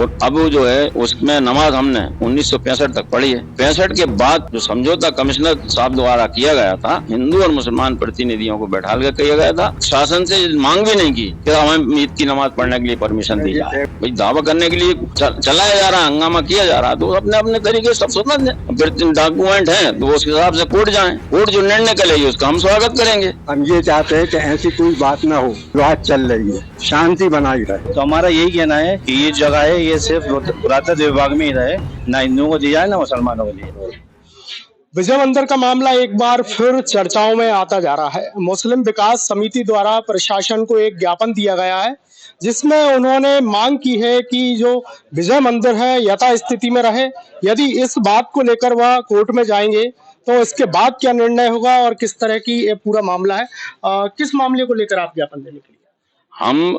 और अब जो है उसमें नमाज हमने 1965 तक पढ़ी है। 65 के बाद जो समझौता कमिश्नर साहब द्वारा किया गया था, हिंदू और मुसलमान प्रतिनिधियों को बैठा कर किया गया था। शासन से मांग भी नहीं की कि हमें ईद की नमाज पढ़ने के लिए परमिशन दी जाए। भाई दावा करने के लिए चलाया जा रहा, हंगामा किया जा रहा, तो अपने अपने तरीके से सब समझ लें। फिर डॉक्यूमेंट है तो उसके हिसाब से कोर्ट जाए, कोर्ट जो निर्णय करेगी उसका हम स्वागत करेंगे। हम ये चाहते हैं कि ऐसी कोई बात ना हो, बात चल रही है, शांति बनाई रहे। तो हमारा यही कहना है कि ये जगह है, ये सिर्फ पुरातत्व विभाग में ही रहे, ना हिंदुओं को दी जाए ना मुसलमानों को दी जाए। विजय मंदिर का मामला एक बार फिर चर्चाओं में आता जा रहा है। मुस्लिम विकास समिति द्वारा प्रशासन को एक ज्ञापन दिया गया है, जिसमें उन्होंने मांग की है कि जो विजय मंदिर है यथा स्थिति में रहे। यदि इस बात को लेकर वह कोर्ट में जाएंगे तो इसके बाद क्या निर्णय होगा और किस तरह की ये पूरा मामला है, किस मामले को लेकर आप ज्ञापन देने के लिए? हम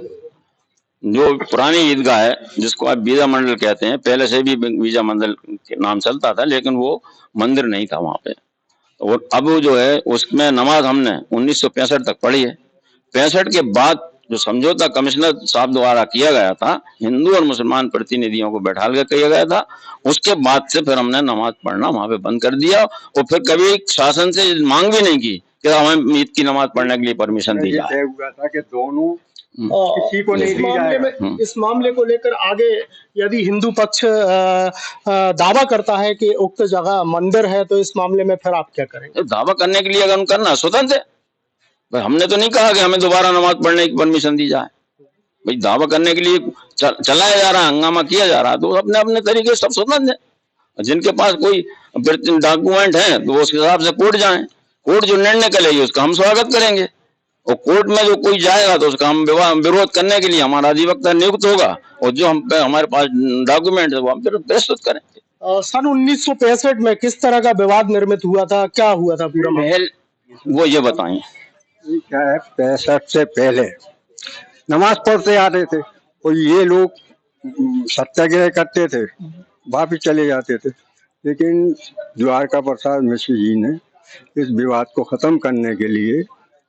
जो पुरानी ईदगाह है जिसको आप वीजा मंडल कहते हैं, पहले से भी वीजा मंडल के नाम चलता था, लेकिन वो मंदिर नहीं था वहां पे। और अब जो है उसमें नमाज हमने 1965 तक पढ़ी है। 65 के बाद जो समझौता कमिश्नर साहब द्वारा किया गया था, हिंदू और मुसलमान प्रतिनिधियों को बैठा कर किया गया था, उसके बाद से फिर हमने नमाज पढ़ना वहां पे बंद कर दिया। और फिर कभी शासन से मांग भी नहीं की कि हमें ईद की नमाज पढ़ने के लिए परमिशन दी जाए। हुआ था कि दोनों किसी को नहीं दी जाए। इस मामले को लेकर आगे यदि हिंदू पक्ष दावा करता है कि उक्त जगह मंदिर है, तो इस मामले में फिर आप क्या करेंगे? दावा करने के लिए अगर हम करना स्वतंत्र है, हमने तो नहीं कहा कि हमें दोबारा नमाज पढ़ने की परमिशन दी जाए। भाई दावा करने के लिए चलाया जा रहा, हंगामा किया जा रहा, तो अपने अपने तरीके से सब समझ लें। जिनके पास कोई डॉक्यूमेंट है तो उसके हिसाब से कोर्ट जाए, कोर्ट जो निर्णय करेगी उसका हम स्वागत करेंगे। और कोर्ट में जो कोई जाएगा तो उसका हम विरोध करने के लिए हमारा अधिवक्ता नियुक्त होगा, और जो हमारे पास डॉक्यूमेंट है वो हम फिर प्रस्तुत करेंगे। सन 1965 में किस तरह का विवाद निर्मित हुआ था, क्या हुआ था पूरा मामला, वो ये बताएं। क्या है, 65 से पहले नमाज पढ़ते आ रहे थे और ये लोग सत्याग्रह करते थे, वापिस चले जाते थे। लेकिन द्वारका प्रसाद मिश्र जी ने इस विवाद को खत्म करने के लिए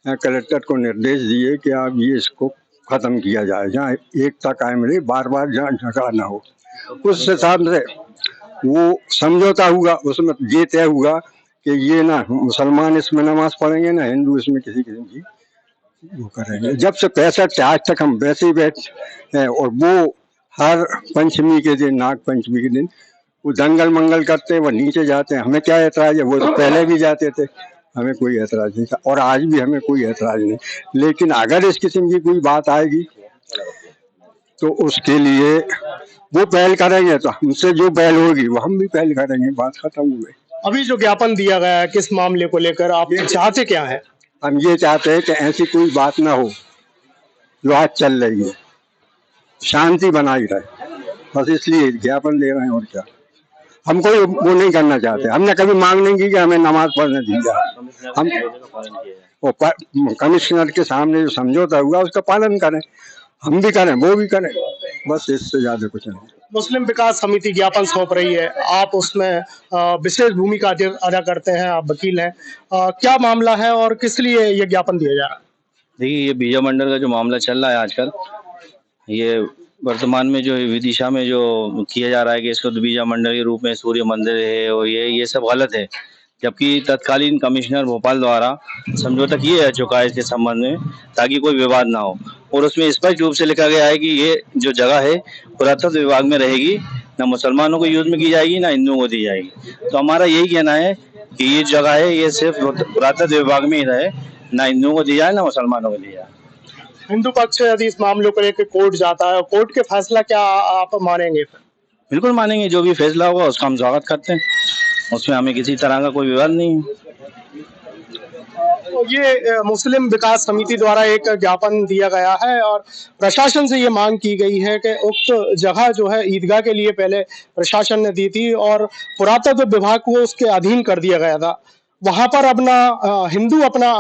कलेक्टर को निर्देश दिए कि आप ये इसको खत्म किया जाए, जहाँ एकता कायम रहे, बार बार जहाँ झगड़ा ना हो। उस हिसाब से वो समझौता हुआ, उसमें ये तय हुआ कि ये ना मुसलमान इसमें नमाज पढ़ेंगे ना हिंदू इसमें किसी किस्म की वो करेंगे। जब से 65 से आज तक हम वैसे ही बैठे हैं, और वो हर पंचमी के दिन, नाग पंचमी के दिन वो दंगल मंगल करते हैं, वो नीचे जाते हैं। हमें क्या ऐतराज है, वो तो पहले भी जाते थे, हमें कोई ऐतराज नहीं था और आज भी हमें कोई ऐतराज नहीं। लेकिन अगर इस किस्म की कोई बात आएगी तो उसके लिए वो पहल करेंगे, तो हमसे जो पहल होगी वो हम भी पहल करेंगे। बात खत्म हो गई। अभी जो ज्ञापन दिया गया है किस मामले को लेकर आप चाहते क्या है? हम ये चाहते हैं कि ऐसी कोई बात ना हो, जो आज चल रही है, शांति बनाई रहे, बस इसलिए ज्ञापन दे रहे हैं। और क्या, हम कोई वो नहीं करना चाहते। हमने कभी मांग नहीं की कि हमें नमाज पढ़ने दी जाए। हम कमिश्नर के सामने जो समझौता हुआ उसका पालन करें, हम भी करें, वो भी करें, बस इससे ज्यादा कुछ नहीं। मुस्लिम विकास समिति ज्ञापन सौंप रही है, आप उसमें विशेष भूमिका अदा करते हैं, आप वकील हैं, क्या मामला है और किस लिए ये ज्ञापन दिया जा रहा है? देखिए, ये विजय मंडल का जो मामला चल रहा है आजकल, ये वर्तमान में जो विदिशा में जो किया जा रहा है कि इसको विजय मंडल के रूप में सूर्य मंदिर है, और ये सब गलत है। जबकि तत्कालीन कमिश्नर भोपाल द्वारा समझौता किया जा चुका है इसके संबंध में, ताकि कोई विवाद ना हो। और उसमें स्पष्ट रूप से लिखा गया है कि ये जो जगह है पुरातत्व विभाग में रहेगी, ना मुसलमानों को यूज में की जाएगी ना हिंदुओं को दी जाएगी। तो हमारा यही कहना है कि ये जगह है, ये सिर्फ पुरातत्व विभाग में ही रहे, ना हिंदुओं को दी जाए ना मुसलमानों को दी जाए। हिंदू पक्ष यदि इस मामले को लेकर कोर्ट जाता है, कोर्ट के फैसला क्या आप मानेंगे? बिल्कुल मानेंगे, जो भी फैसला होगा उसका हम स्वागत करते हैं, उसमें हमें किसी तरह का कोई विवाद नहीं है। तो ये मुस्लिम विकास समिति द्वारा एक ज्ञापन दिया गया है और प्रशासन से ये मांग की गई है कि उक्त जगह जो है ईदगाह के लिए पहले प्रशासन ने दी थी और पुरातत्व विभाग को उसके अधीन कर दिया गया था। वहां पर अपना हिंदू अपना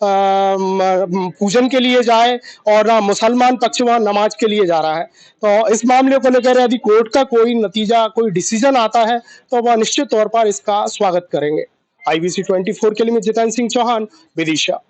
पूजन के लिए जाए और मुसलमान पक्ष वहां नमाज के लिए जा रहा है। तो इस मामले को लेकर यदि कोर्ट का कोई नतीजा, कोई डिसीजन आता है तो वह निश्चित तौर पर इसका स्वागत करेंगे। IBC 24 के लिए मैं जितेंद्र सिंह चौहान, विदिशा।